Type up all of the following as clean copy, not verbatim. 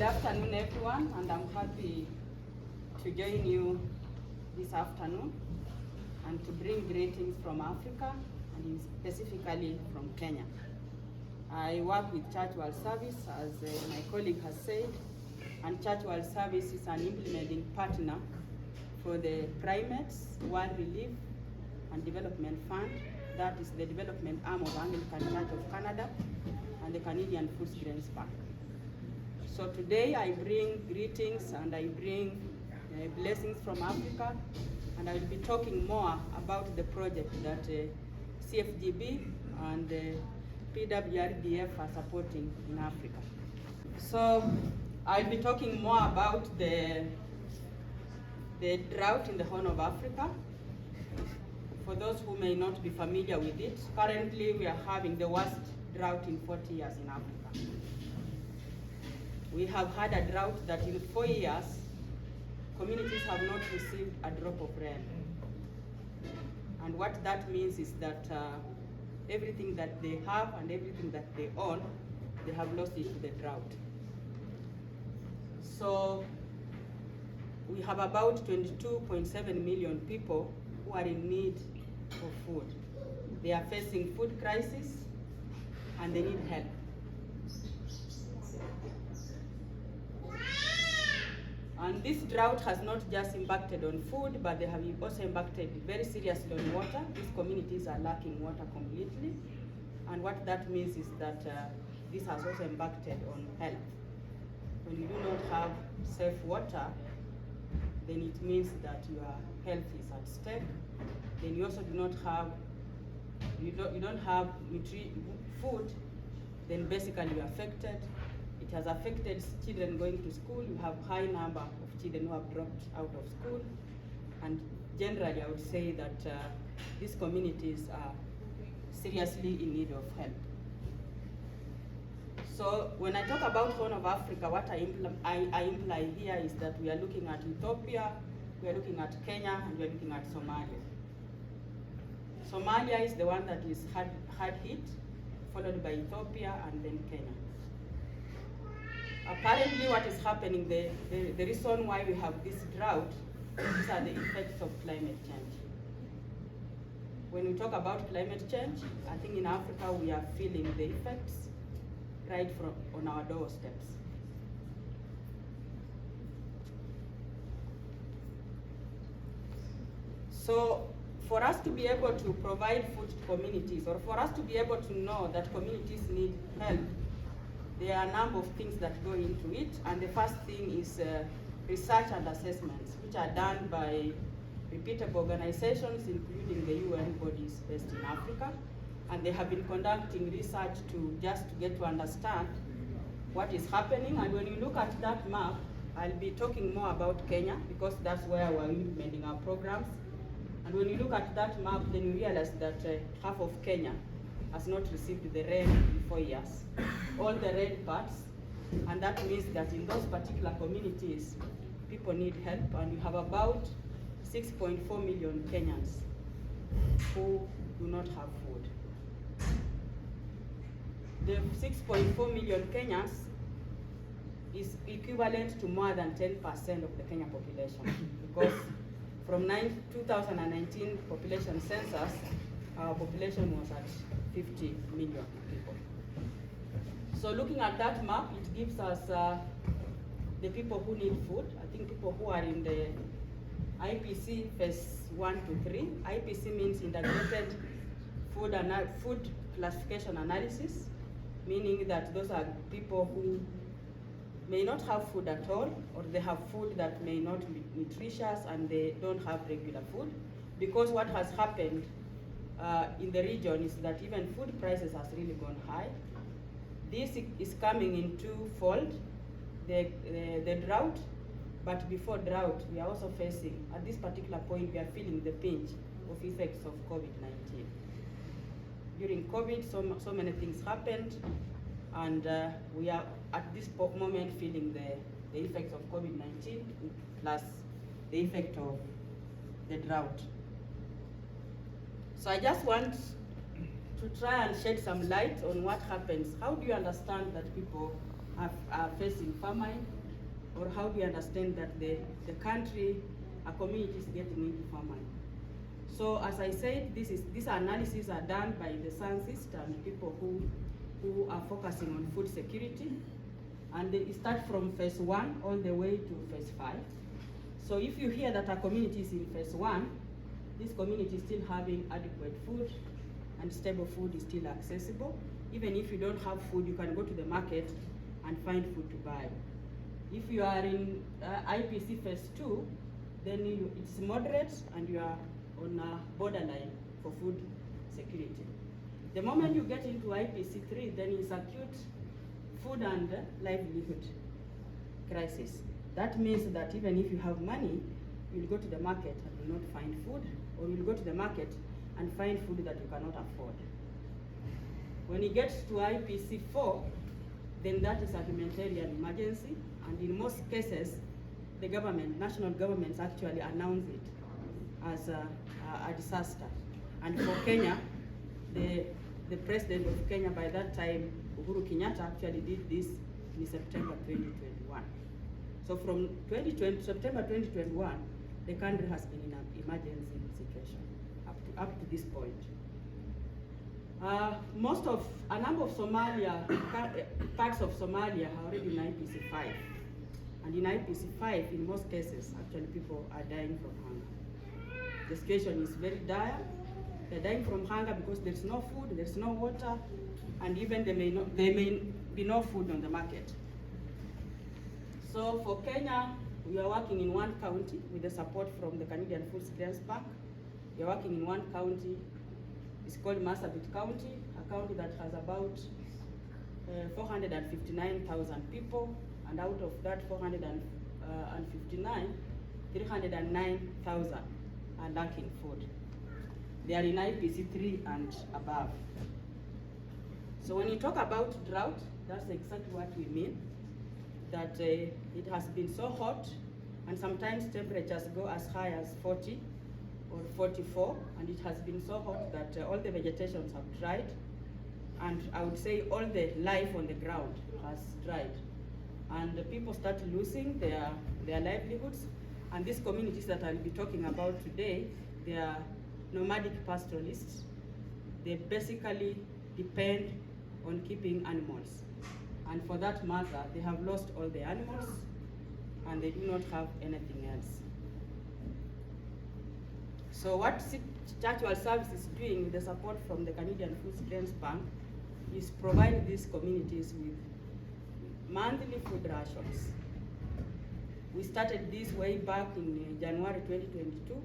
Good afternoon, everyone, and I'm happy to join you this afternoon and to bring greetings from Africa and specifically from Kenya. I work with Church World Service, as my colleague has said, and Church World Service is an implementing partner for the Primates World Relief and Development Fund. That is the development arm of Anglican Church of Canada and the Canadian Food Grains Bank. So today I bring greetings and I bring blessings from Africa, and I will be talking more about the project that CFGB and PWRDF are supporting in Africa. So I'll be talking more about the drought in the Horn of Africa. For those who may not be familiar with it, currently we are having the worst drought in 40 years in Africa. We have had a drought that in 4 years, communities have not received a drop of rain. And what that means is that everything that they have and everything that they own, they have lost it to the drought. So we have about 22.7 million people who are in need of food. They are facing food crisis and they need help. And this drought has not just impacted on food, but they have also impacted very seriously on water. These communities are lacking water completely. And what that means is that this has also impacted on health. When you do not have safe water, then it means that your health is at stake. Then you also do not have, you don't have food, then basically you're affected. It has affected children going to school. You have high number of children who have dropped out of school. And generally I would say that these communities are seriously in need of help. So when I talk about Horn of Africa, what I imply here is that we are looking at Ethiopia, we are looking at Kenya, and we are looking at Somalia. Somalia is the one that is hard hit, followed by Ethiopia and then Kenya. Apparently what is happening, the reason why we have this drought, these are the effects of climate change. When we talk about climate change, I think in Africa we are feeling the effects right from on our doorsteps. So for us to be able to provide food to communities, or for us to be able to know that communities need help, there are a number of things that go into it. And the first thing is research and assessments, which are done by reputable organizations, including the UN bodies based in Africa. And they have been conducting research to get to understand what is happening. And when you look at that map, I'll be talking more about Kenya because that's where we're implementing our programs. And when you look at that map, then you realize that half of Kenya has not received the rain in 4 years. All the red parts, and that means that in those particular communities, people need help, and you have about 6.4 million Kenyans who do not have food. The 6.4 million Kenyans is equivalent to more than 10% of the Kenyan population, because from 2019 population census, our population was at 50 million people. So looking at that map, it gives us the people who need food. I think people who are in the IPC phase 1 to 3. IPC means integrated food classification analysis, meaning that those are people who may not have food at all, or they have food that may not be nutritious and they don't have regular food. Because what has happened in the region is that even food prices has really gone high. This is coming in twofold, the drought, but before drought, we are also facing, at this particular point, we are feeling the pinch of effects of COVID-19. During COVID, so many things happened, and we are at this moment feeling the effects of COVID-19 plus the effect of the drought. So I just want to try and shed some light on what happens. How do you understand that people are facing famine, or how do you understand that the country, a community is getting into famine? So as I said, these analyses are done by the census and people who are focusing on food security, and they start from phase 1 all the way to phase 5. So if you hear that a community is in phase 1, this community is still having adequate food and stable food is still accessible. Even if you don't have food, you can go to the market and find food to buy. If you are in IPC phase 2, then it's moderate and you are on a borderline for food security. The moment you get into IPC 3, then it's acute food and livelihood crisis. That means that even if you have money, you'll go to the market and will not find food, or you'll go to the market and find food that you cannot afford. When it gets to IPC 4, then that is a humanitarian emergency, and in most cases, the government, national governments actually announce it as a disaster. And for Kenya, the president of Kenya by that time, Uhuru Kenyatta, actually did this in September 2021. So from September 2021, the country has been in an emergency situation up to this point. A number of parts of Somalia are already in IPC 5. And in IPC 5, in most cases, actually people are dying from hunger. The situation is very dire. They're dying from hunger because there's no food, there's no water, and even there may be no food on the market. So for Kenya, we are working in one county with the support from the Canadian Food Security Bank. We are working in one county. It's called Marsabit County, a county that has about 459,000 people, and out of that 459, 309,000 are lacking food. They are in IPC 3 and above. So when you talk about drought, that's exactly what we mean, that it has been so hot, and sometimes temperatures go as high as 40 or 44, and it has been so hot that all the vegetations have dried, and I would say all the life on the ground has dried. And the people start losing their livelihoods, and these communities that I'll be talking about today, they are nomadic pastoralists. They basically depend on keeping animals. And for that matter, they have lost all the animals and they do not have anything else. So what Church World Service is doing with the support from the Canadian Food Security Bank is provide these communities with monthly food rations. We started this way back in January 2022,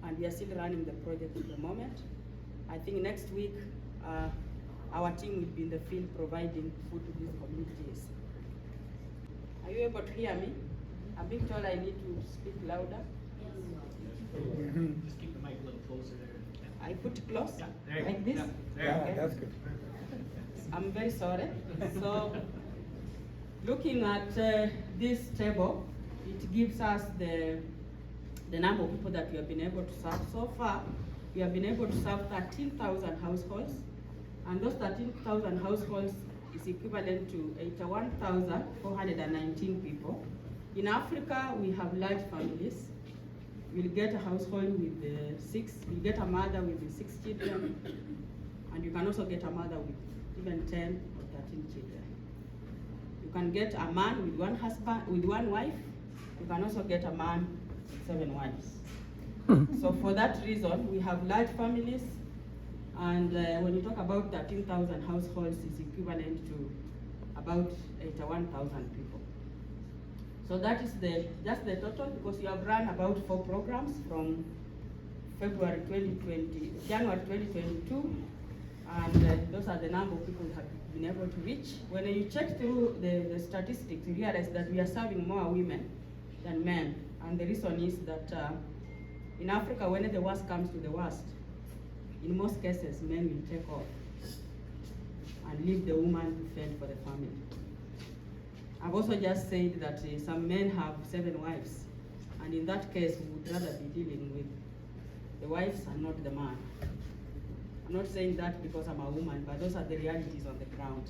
and we are still running the project at the moment. I think next week, our team will be in the field providing food to these communities. Are you able to hear me? I'm being told I need to speak louder. Just keep the mic a little closer there. I put it close, Yeah, like this? Yeah, Okay. That's good. I'm very sorry. So, looking at this table, it gives us the number of people that we have been able to serve. So far, we have been able to serve 13,000 households, and those 13,000 households is equivalent to 81,419 people. In Africa, we have large families. We'll get a household with we'll get a mother with 6 children, and you can also get a mother with even 10 or 13 children. You can get a man with one husband, with one wife. You can also get a man with 7 wives. So for that reason, we have large families, and when you talk about 13,000 households, it's equivalent to about 81,000 people. So that is just the total, because we have run about 4 programs from January 2022, and those are the number of people we have been able to reach. When you check through the statistics, you realize that we are serving more women than men, and the reason is that in Africa, when the worst comes to the worst, in most cases, men will take off and leave the woman to fend for the family. I've also just said that some men have 7 wives, and in that case, we would rather be dealing with the wives and not the man. I'm not saying that because I'm a woman, but those are the realities on the ground.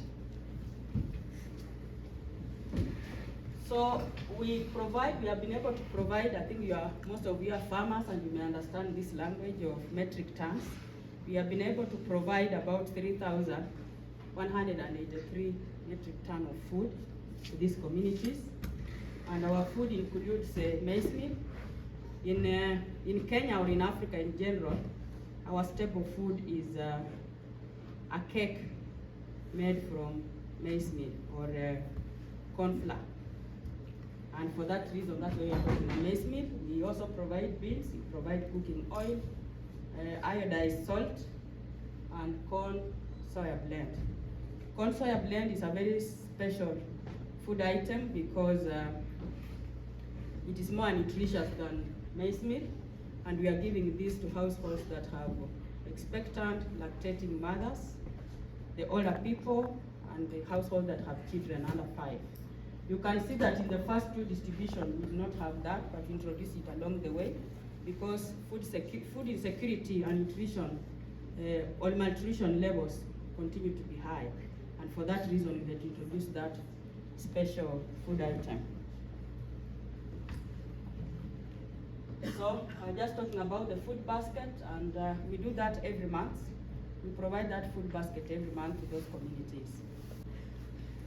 So we have been able to provide, I think most of you are farmers and you may understand this language of metric tons. We have been able to provide about 3,183 metric tons of food to these communities. And our food includes maize meal. In Kenya or in Africa in general, our staple food is a cake made from maize meal or corn flour. And for that reason, that's why we are putting maize meal. We also provide beans, we provide cooking oil, iodized salt, and corn soya blend. Corn soya blend is a very special food item because it is more nutritious than maize meal, and we are giving this to households that have expectant, lactating mothers, the older people, and the households that have children under 5. You can see that in the first 2 distribution, we do not have that, but we introduce it along the way because food insecurity and nutrition or malnutrition levels continue to be high. And for that reason, we had introduced that special food item. So just talking about the food basket, and we do that every month. We provide that food basket every month to those communities.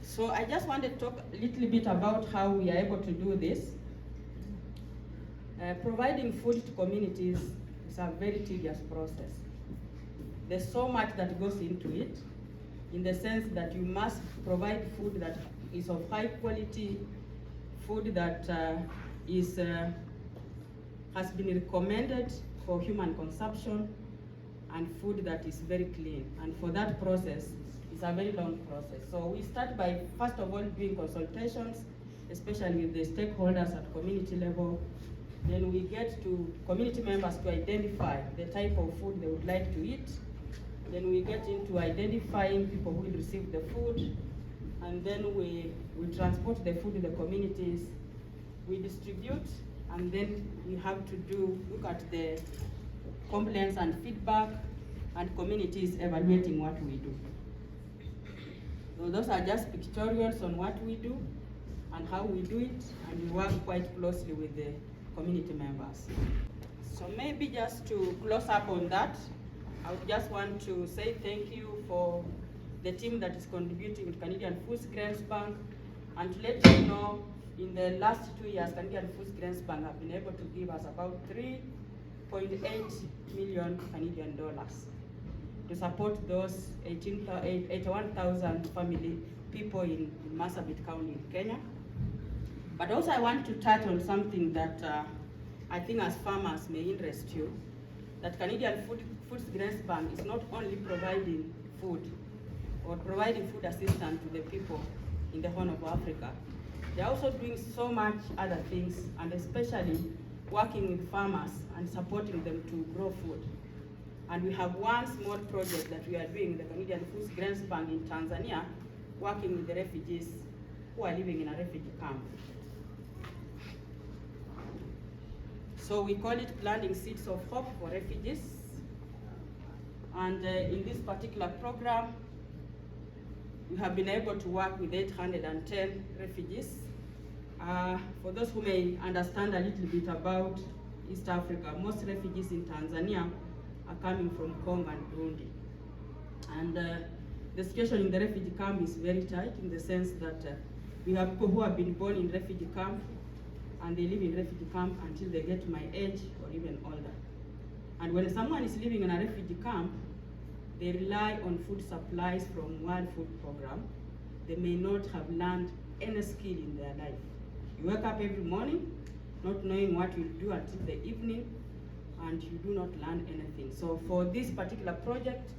So I just want to talk a little bit about how we are able to do this. Providing food to communities is a very tedious process. There's so much that goes into it, in the sense that you must provide food that is of high quality, food that has been recommended for human consumption, and food that is very clean. And for that process, it's a very long process. So we start by, first of all, doing consultations, especially with the stakeholders at community level. Then we get to community members to identify the type of food they would like to eat. Then we get into identifying people who will receive the food. And then we transport the food to the communities. We distribute, and then we have to look at the complaints and feedback, and communities evaluating what we do. So those are just pictorials on what we do and how we do it, and we work quite closely with the community members. So maybe just to close up on that, I would just want to say thank you for the team that is contributing with Canadian Food Grains Bank, and to let you know, in the last 2 years, Canadian Food Grains Bank have been able to give us about 3.8 million Canadian dollars to support those 81,000 family people in Marsabit County in Kenya. But also I want to touch on something that I think as farmers may interest you, that Canadian Food Grains Bank is not only providing food or providing food assistance to the people in the Horn of Africa. They're also doing so much other things, and especially working with farmers and supporting them to grow food. And we have one small project that we are doing, the Canadian Food Grains Bank in Tanzania, working with the refugees who are living in a refugee camp. So we call it Planting Seeds of Hope for Refugees. And in this particular program, we have been able to work with 810 refugees. For those who may understand a little bit about East Africa, most refugees in Tanzania are coming from Congo and Burundi. And the situation in the refugee camp is very tight, in the sense that we have people who have been born in refugee camp, and they live in refugee camp until they get my age or even older. And when someone is living in a refugee camp, they rely on food supplies from World Food Program. They may not have learned any skill in their life. You wake up every morning not knowing what you'll do until the evening, and you do not learn anything. So for this particular project,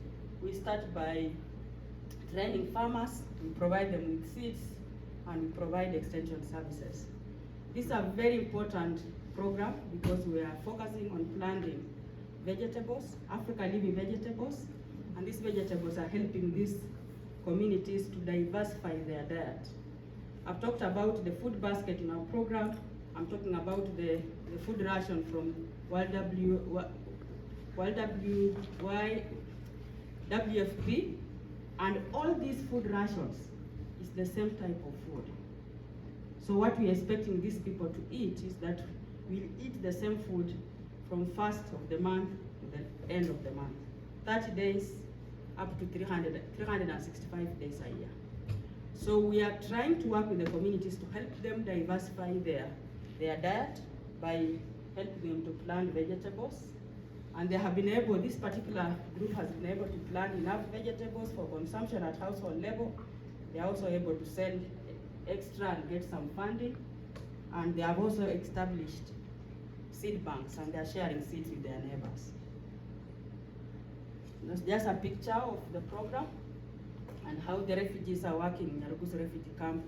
we start by training farmers, we provide them with seeds, and we provide extension services. This is a very important program because we are focusing on planting vegetables, Africa living vegetables, and these vegetables are helping these communities to diversify their diet. I've talked about the food basket in our program. I'm talking about the food ration from WFP, and all these food rations is the same type of food. So what we're expecting these people to eat is that we'll eat the same food from first of the month to the end of the month. 30 days up to 365 days a year. So we are trying to work with the communities to help them diversify their diet by helping them to plant vegetables. And they have been able, this particular group has been able to plant enough vegetables for consumption at household level. They are also able to sell extra and get some funding. And they have also established seed banks, and they are sharing seeds with their neighbors. That's just a picture of the program and how the refugees are working in Nyarugusu refugee camp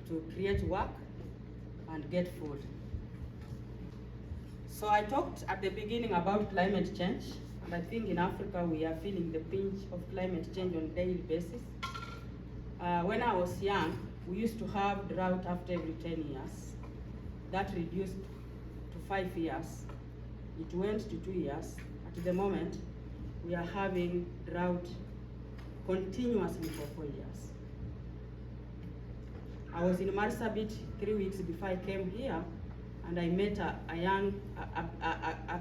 to create work and get food. So I talked at the beginning about climate change, and I think in Africa we are feeling the pinch of climate change on a daily basis. When I was young, we used to have drought after every 10 years. That reduced to 5 years. It went to 2 years. At the moment, we are having drought continuously for 4 years. I was in Marsabit 3 weeks before I came here, and I met a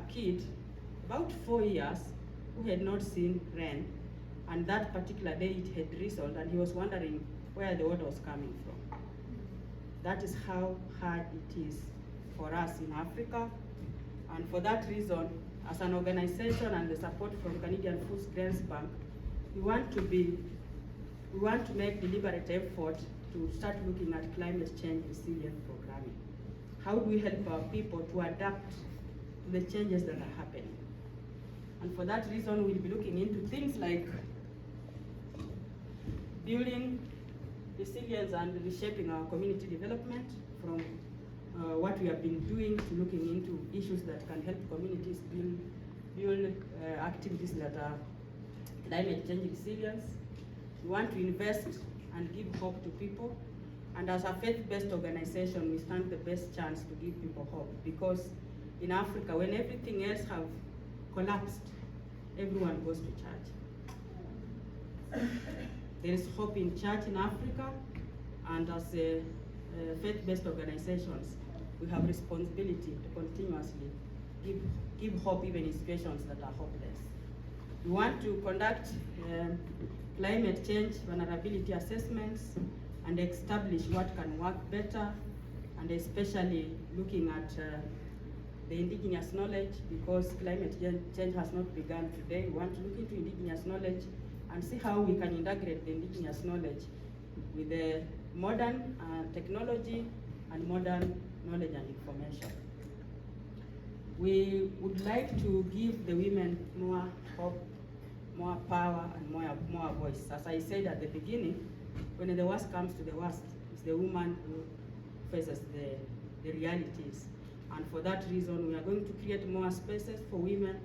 kid, about 4 years, who had not seen rain. And that particular day it had drizzled, and he was wondering where the water was coming from. That is how hard it is for us in Africa. And for that reason, as an organization and the support from Canadian Food Grains Bank, we want to make deliberate effort to start looking at climate change resilient programming. How do we help our people to adapt to the changes that are happening? And for that reason, we'll be looking into things like building resilience and reshaping our community development, from what we have been doing to looking into issues that can help communities build activities that are climate change resilience. We want to invest and give hope to people. And as a faith-based organization, we stand the best chance to give people hope, because in Africa, when everything else have collapsed, everyone goes to church. There is hope in church in Africa, and as faith-based organizations, we have responsibility to continuously give hope even in situations that are hopeless. We want to conduct climate change vulnerability assessments and establish what can work better, and especially looking at the indigenous knowledge, because climate change has not begun today. We want to look into indigenous knowledge and see how we can integrate the indigenous knowledge with the modern technology and modern knowledge and information. We would like to give the women more hope, more power, and more voice. As I said at the beginning, when the worst comes to the worst, it's the woman who faces the realities. And for that reason, we are going to create more spaces for women,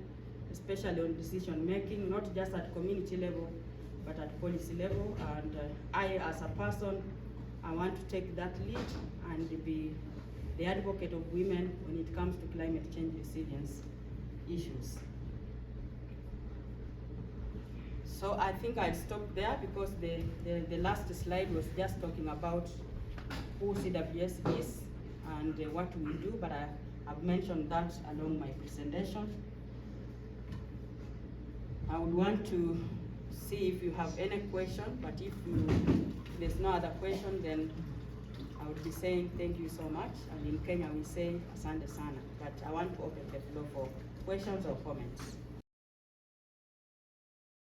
especially on decision making, not just at community level, but at policy level. And I, as a person, I want to take that lead and be the advocate of women when it comes to climate change resilience issues. So I think I'll stop there, because the last slide was just talking about who CWS is and what we do, but I've mentioned that along my presentation. I would want to see if you have any question, but if there's no other question, then I would be saying thank you so much. And in Kenya we say asante sana, but I want to open the floor for questions or comments.